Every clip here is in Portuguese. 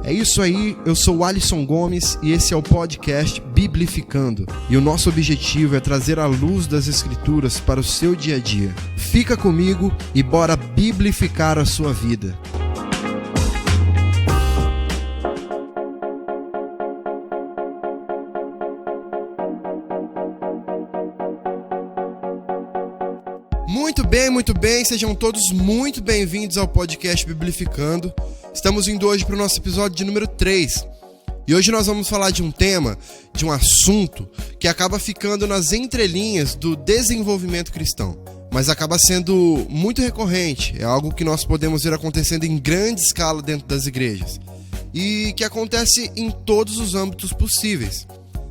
É isso aí, eu sou o Alisson Gomes e esse é o podcast Biblificando. E o nosso objetivo é trazer a luz das Escrituras para o seu dia a dia. Fica comigo e bora biblificar a sua vida. Muito bem, sejam todos muito bem-vindos ao podcast Biblificando. Estamos indo hoje para o nosso episódio de número 3. E hoje nós vamos falar de um tema, de um assunto que acaba ficando nas entrelinhas do desenvolvimento cristão, mas acaba sendo muito recorrente, é algo que nós podemos ver acontecendo em grande escala dentro das igrejas e que acontece em todos os âmbitos possíveis.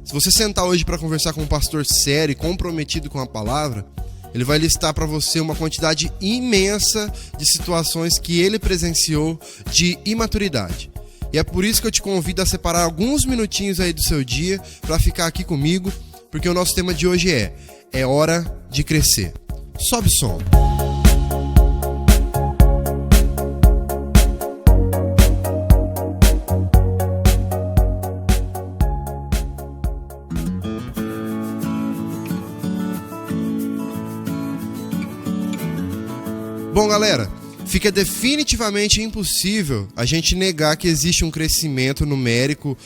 Se você sentar hoje para conversar com um pastor sério e comprometido com a palavra, ele vai listar para você uma quantidade imensa de situações que ele presenciou de imaturidade. E é por isso que eu te convido a separar alguns minutinhos aí do seu dia para ficar aqui comigo, porque o nosso tema de hoje é hora de crescer. Sobe o som. Bom, galera, fica definitivamente impossível a gente negar que existe um crescimento numérico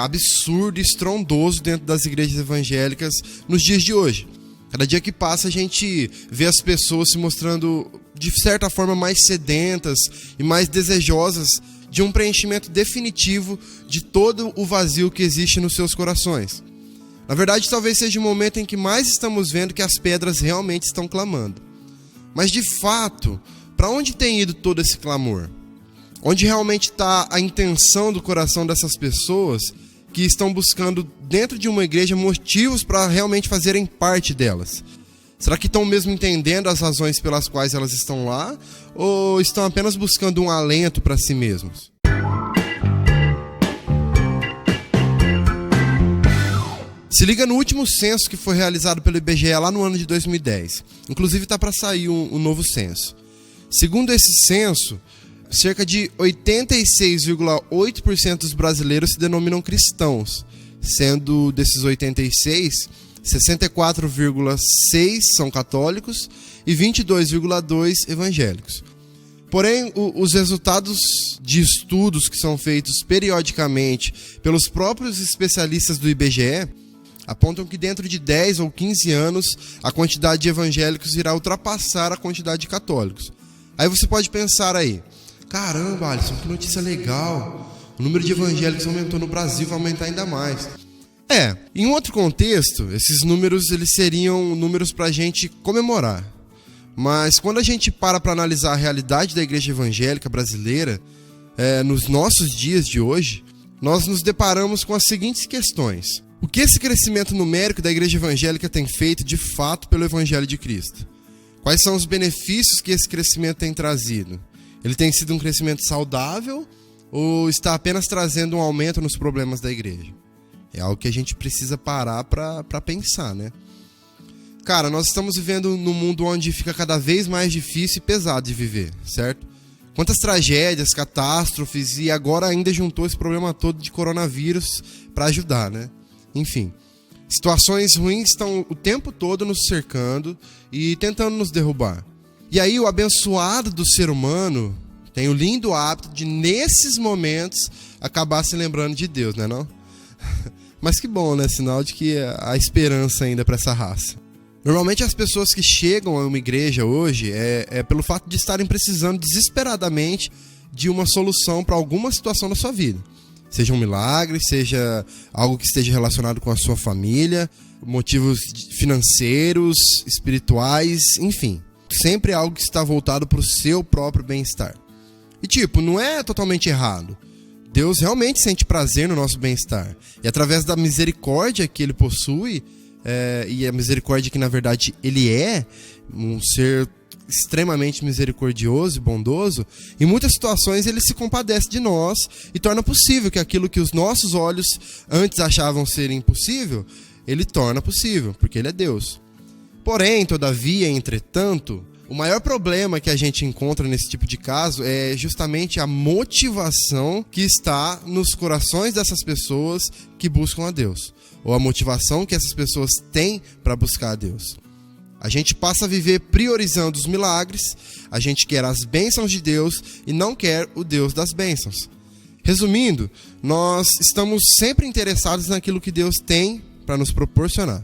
absurdo e estrondoso dentro das igrejas evangélicas nos dias de hoje. Cada dia que passa a gente vê as pessoas se mostrando de certa forma mais sedentas e mais desejosas de um preenchimento definitivo de todo o vazio que existe nos seus corações. Na verdade, talvez seja o momento em que mais estamos vendo que as pedras realmente estão clamando. Mas, de fato, para onde tem ido todo esse clamor? Onde realmente está a intenção do coração dessas pessoas que estão buscando, dentro de uma igreja, motivos para realmente fazerem parte delas? Será que estão mesmo entendendo as razões pelas quais elas estão lá? Ou estão apenas buscando um alento para si mesmos? Se liga no último censo que foi realizado pelo IBGE lá no ano de 2010. Inclusive está para sair um novo censo. Segundo esse censo, cerca de 86,8% dos brasileiros se denominam cristãos, sendo desses 86, 64,6% são católicos e 22,2% evangélicos. Porém, os resultados de estudos que são feitos periodicamente pelos próprios especialistas do IBGE apontam que dentro de 10 ou 15 anos a quantidade de evangélicos irá ultrapassar a quantidade de católicos. Aí você pode pensar aí, caramba, Alisson, que notícia legal, o número de evangélicos aumentou no Brasil, vai aumentar ainda mais. Em um outro contexto, esses números eles seriam números para a gente comemorar. Mas quando a gente para analisar a realidade da igreja evangélica brasileira, nos nossos dias de hoje, nós nos deparamos com as seguintes questões. O que esse crescimento numérico da igreja evangélica tem feito de fato pelo Evangelho de Cristo? Quais são os benefícios que esse crescimento tem trazido? Ele tem sido um crescimento saudável ou está apenas trazendo um aumento nos problemas da igreja? É algo que a gente precisa parar para pensar, né? Cara, nós estamos vivendo num mundo onde fica cada vez mais difícil e pesado de viver, certo? Quantas tragédias, catástrofes e agora ainda juntou esse problema todo de coronavírus para ajudar, né? Enfim, situações ruins estão o tempo todo nos cercando e tentando nos derrubar. E aí o abençoado do ser humano tem o lindo hábito de, nesses momentos, acabar se lembrando de Deus, né não? Mas que bom, né? Sinal de que há esperança ainda para essa raça. Normalmente as pessoas que chegam a uma igreja hoje é pelo fato de estarem precisando desesperadamente de uma solução para alguma situação da sua vida. Seja um milagre, seja algo que esteja relacionado com a sua família, motivos financeiros, espirituais, enfim. Sempre algo que está voltado para o seu próprio bem-estar. E não é totalmente errado. Deus realmente sente prazer no nosso bem-estar. E através da misericórdia que Ele possui, e a misericórdia que na verdade Ele é, um ser extremamente misericordioso e bondoso, em muitas situações Ele se compadece de nós e torna possível que aquilo que os nossos olhos antes achavam ser impossível, Ele torna possível, porque Ele é Deus. Porém, todavia, entretanto, O maior problema que a gente encontra nesse tipo de caso é justamente a motivação que está nos corações dessas pessoas que buscam a Deus, ou a motivação que essas pessoas têm para buscar a Deus. A gente passa a viver priorizando os milagres, a gente quer as bênçãos de Deus e não quer o Deus das bênçãos. Resumindo, nós estamos sempre interessados naquilo que Deus tem para nos proporcionar.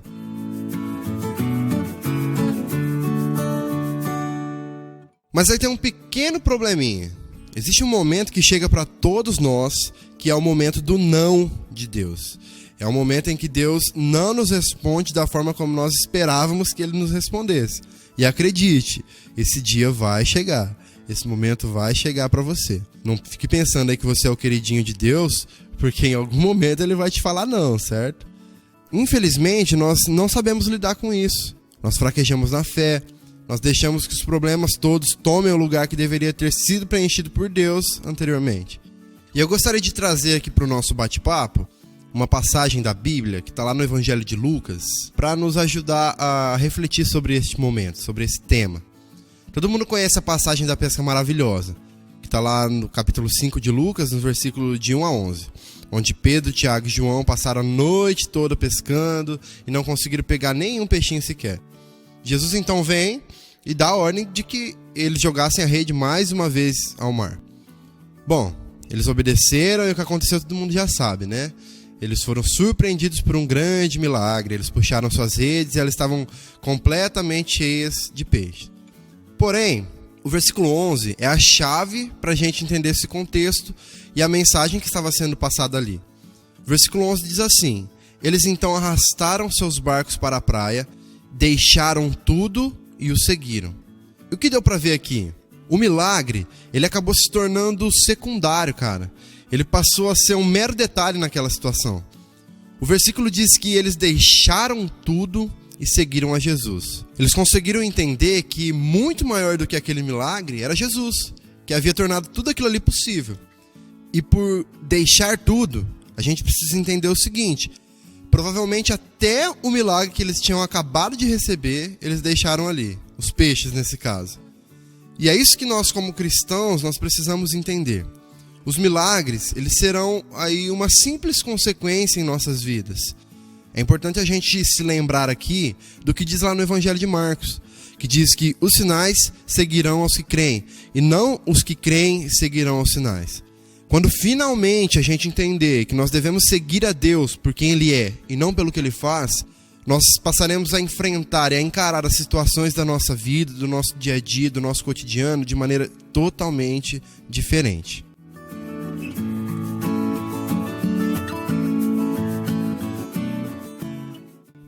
Mas aí tem um pequeno probleminha. Existe um momento que chega para todos nós, que é o momento do não de Deus. É o momento em que Deus não nos responde da forma como nós esperávamos que Ele nos respondesse. E acredite, esse dia vai chegar. Esse momento vai chegar para você. Não fique pensando aí que você é o queridinho de Deus, porque em algum momento Ele vai te falar não, certo? Infelizmente, nós não sabemos lidar com isso. Nós fraquejamos na fé. Nós deixamos que os problemas todos tomem o lugar que deveria ter sido preenchido por Deus anteriormente. E eu gostaria de trazer aqui para o nosso bate-papo uma passagem da Bíblia, que está lá no Evangelho de Lucas, para nos ajudar a refletir sobre este momento, sobre esse tema. Todo mundo conhece a passagem da pesca maravilhosa, que está lá no capítulo 5 de Lucas, no versículo de 1 a 11, onde Pedro, Tiago e João passaram a noite toda pescando e não conseguiram pegar nenhum peixinho sequer. Jesus então vem e dá a ordem de que eles jogassem a rede mais uma vez ao mar. Bom, eles obedeceram e o que aconteceu todo mundo já sabe, né? Eles foram surpreendidos por um grande milagre, eles puxaram suas redes e elas estavam completamente cheias de peixe. Porém, o versículo 11 é a chave para a gente entender esse contexto e a mensagem que estava sendo passada ali. O versículo 11 diz assim: eles então arrastaram seus barcos para a praia, deixaram tudo e o seguiram. E o que deu para ver aqui? O milagre, ele acabou se tornando secundário, cara. Ele passou a ser um mero detalhe naquela situação. O versículo diz que eles deixaram tudo e seguiram a Jesus. Eles conseguiram entender que muito maior do que aquele milagre era Jesus, que havia tornado tudo aquilo ali possível. E por deixar tudo, a gente precisa entender o seguinte: provavelmente até o milagre que eles tinham acabado de receber, eles deixaram ali. Os peixes, nesse caso. E é isso que nós, como cristãos, nós precisamos entender. Os milagres, eles serão aí uma simples consequência em nossas vidas. É importante a gente se lembrar aqui do que diz lá no Evangelho de Marcos, que diz que os sinais seguirão aos que creem, e não os que creem seguirão aos sinais. Quando finalmente a gente entender que nós devemos seguir a Deus por quem Ele é e não pelo que Ele faz, nós passaremos a enfrentar e a encarar as situações da nossa vida, do nosso dia a dia, do nosso cotidiano, de maneira totalmente diferente.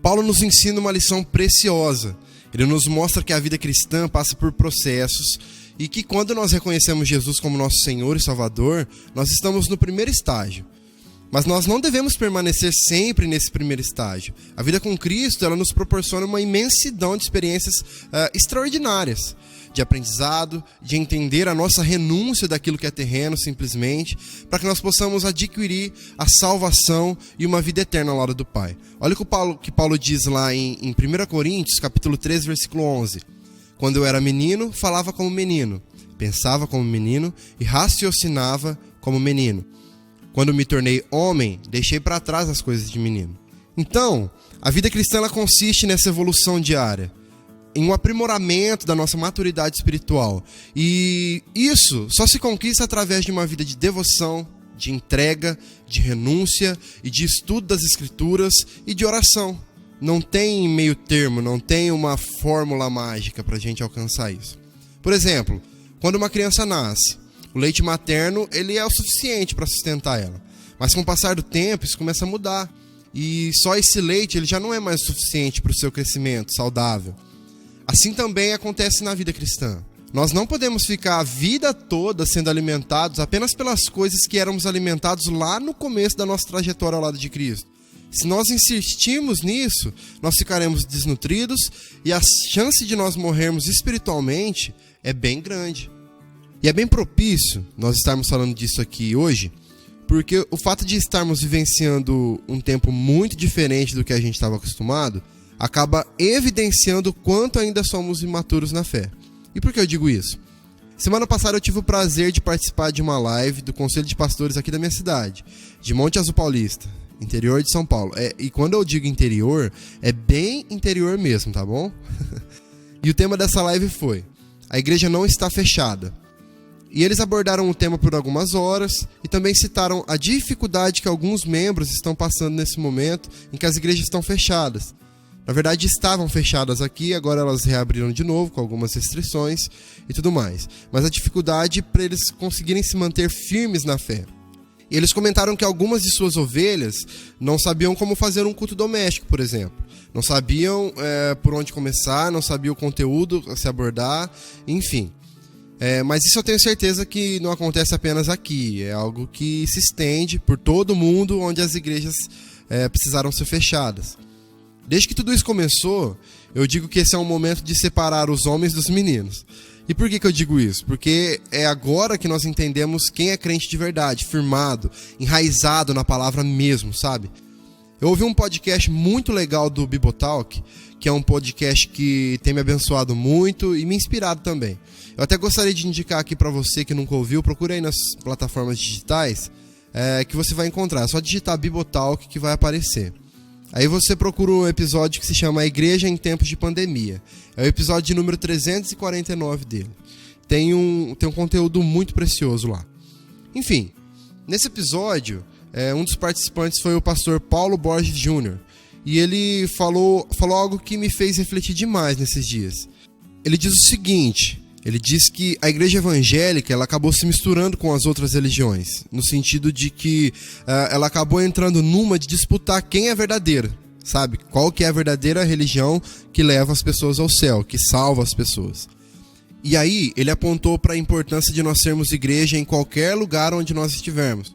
Paulo nos ensina uma lição preciosa. Ele nos mostra que a vida cristã passa por processos e que quando nós reconhecemos Jesus como nosso Senhor e Salvador, nós estamos no primeiro estágio. Mas nós não devemos permanecer sempre nesse primeiro estágio. A vida com Cristo, ela nos proporciona uma imensidão de experiências extraordinárias, de aprendizado, de entender a nossa renúncia daquilo que é terreno, simplesmente, para que nós possamos adquirir a salvação e uma vida eterna ao lado do Pai. Olha o que Paulo diz lá em 1 Coríntios, capítulo 3, versículo 11. Quando eu era menino, falava como menino, pensava como menino e raciocinava como menino. Quando me tornei homem, deixei para trás as coisas de menino. Então, a vida cristã ela consiste nessa evolução diária, em um aprimoramento da nossa maturidade espiritual. E isso só se conquista através de uma vida de devoção, de entrega, de renúncia e de estudo das Escrituras e de oração. Não tem meio termo, não tem uma fórmula mágica para a gente alcançar isso. Por exemplo, quando uma criança nasce, o leite materno ele é o suficiente para sustentar ela. Mas com o passar do tempo, isso começa a mudar. E só esse leite ele já não é mais o suficiente para o seu crescimento saudável. Assim também acontece na vida cristã. Nós não podemos ficar a vida toda sendo alimentados apenas pelas coisas que éramos alimentados lá no começo da nossa trajetória ao lado de Cristo. Se nós insistirmos nisso, nós ficaremos desnutridos e a chance de nós morrermos espiritualmente é bem grande. E é bem propício nós estarmos falando disso aqui hoje, porque o fato de estarmos vivenciando um tempo muito diferente do que a gente estava acostumado, acaba evidenciando o quanto ainda somos imaturos na fé. E por que eu digo isso? Semana passada eu tive o prazer de participar de uma live do Conselho de Pastores aqui da minha cidade, de Monte Azul Paulista, interior de São Paulo. E quando eu digo interior, é bem interior mesmo, tá bom? E o tema dessa live foi: a igreja não está fechada. E eles abordaram o tema por algumas horas e também citaram a dificuldade que alguns membros estão passando nesse momento em que as igrejas estão fechadas. Na verdade, estavam fechadas aqui, agora elas reabriram de novo com algumas restrições e tudo mais. Mas a dificuldade para eles conseguirem se manter firmes na fé. E eles comentaram que algumas de suas ovelhas não sabiam como fazer um culto doméstico, por exemplo. Não sabiam por onde começar, não sabiam o conteúdo a se abordar, enfim. Mas isso eu tenho certeza que não acontece apenas aqui. É algo que se estende por todo o mundo onde as igrejas precisaram ser fechadas. Desde que tudo isso começou, eu digo que esse é um momento de separar os homens dos meninos. E por que eu digo isso? Porque é agora que nós entendemos quem é crente de verdade, firmado, enraizado na palavra mesmo, sabe? Eu ouvi um podcast muito legal do Bibotalk, que é um podcast que tem me abençoado muito e me inspirado também. Eu até gostaria de indicar aqui para você que nunca ouviu, procure aí nas plataformas digitais, que você vai encontrar. É só digitar Bibotalk que vai aparecer. Aí você procura um episódio que se chama A Igreja em Tempos de Pandemia. É o episódio de número 349 dele. Tem um conteúdo muito precioso lá. Enfim, nesse episódio, um dos participantes foi o pastor Paulo Borges Jr. E ele falou algo que me fez refletir demais nesses dias. Ele diz o seguinte: ele diz que a igreja evangélica ela acabou se misturando com as outras religiões, no sentido de que ela acabou entrando numa de disputar quem é verdadeira, sabe? Qual que é a verdadeira religião que leva as pessoas ao céu, que salva as pessoas. E aí ele apontou para a importância de nós sermos igreja em qualquer lugar onde nós estivermos.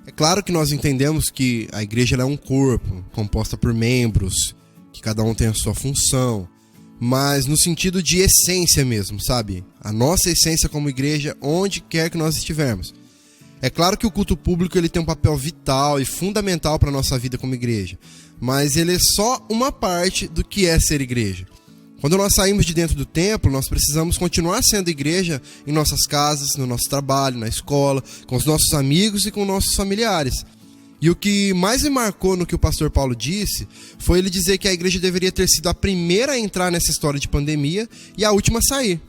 É claro que nós entendemos que a igreja ela é um corpo, composta por membros, que cada um tem a sua função, mas no sentido de essência mesmo, sabe? A nossa essência como igreja, onde quer que nós estivermos. É claro que o culto público ele tem um papel vital e fundamental para a nossa vida como igreja, mas ele é só uma parte do que é ser igreja. Quando nós saímos de dentro do templo, nós precisamos continuar sendo igreja em nossas casas, no nosso trabalho, na escola, com os nossos amigos e com nossos familiares. E o que mais me marcou no que o pastor Paulo disse foi ele dizer que a igreja deveria ter sido a primeira a entrar nessa história de pandemia e a última a sair.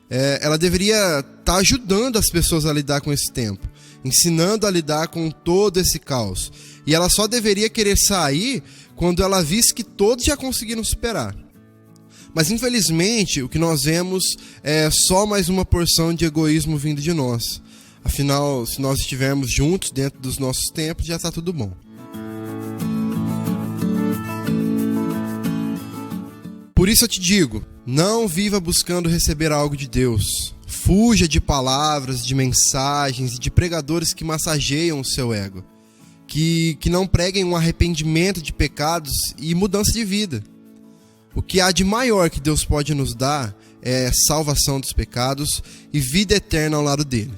Ela deveria estar ajudando as pessoas a lidar com esse tempo, ensinando a lidar com todo esse caos. E ela só deveria querer sair quando ela visse que todos já conseguiram superar. Mas infelizmente o que nós vemos é só mais uma porção de egoísmo vindo de nós. Afinal, se nós estivermos juntos dentro dos nossos tempos, já está tudo bom. Por isso eu te digo, não viva buscando receber algo de Deus. Fuja de palavras, de mensagens e de pregadores que massageiam o seu ego. Que não preguem um arrependimento de pecados e mudança de vida. O que há de maior que Deus pode nos dar é salvação dos pecados e vida eterna ao lado dele.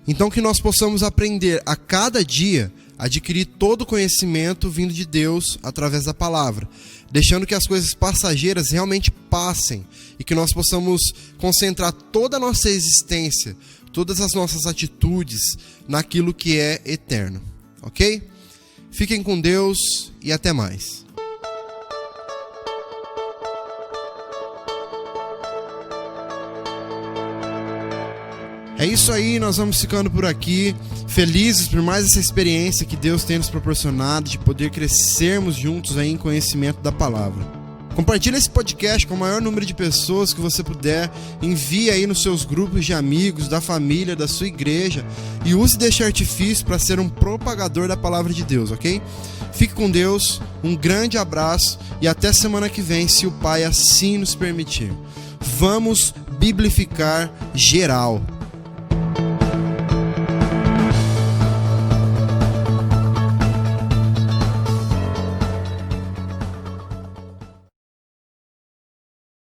Então que nós possamos aprender a cada dia a adquirir todo o conhecimento vindo de Deus através da palavra, deixando que as coisas passageiras realmente passem e que nós possamos concentrar toda a nossa existência, todas as nossas atitudes naquilo que é eterno, ok? Fiquem com Deus e até mais. É isso aí, nós vamos ficando por aqui, felizes por mais essa experiência que Deus tem nos proporcionado de poder crescermos juntos aí em conhecimento da palavra. Compartilhe esse podcast com o maior número de pessoas que você puder, envie aí nos seus grupos de amigos, da família, da sua igreja e use deste artifício para ser um propagador da palavra de Deus, ok? Fique com Deus, um grande abraço e até semana que vem, se o Pai assim nos permitir. Vamos biblificar geral.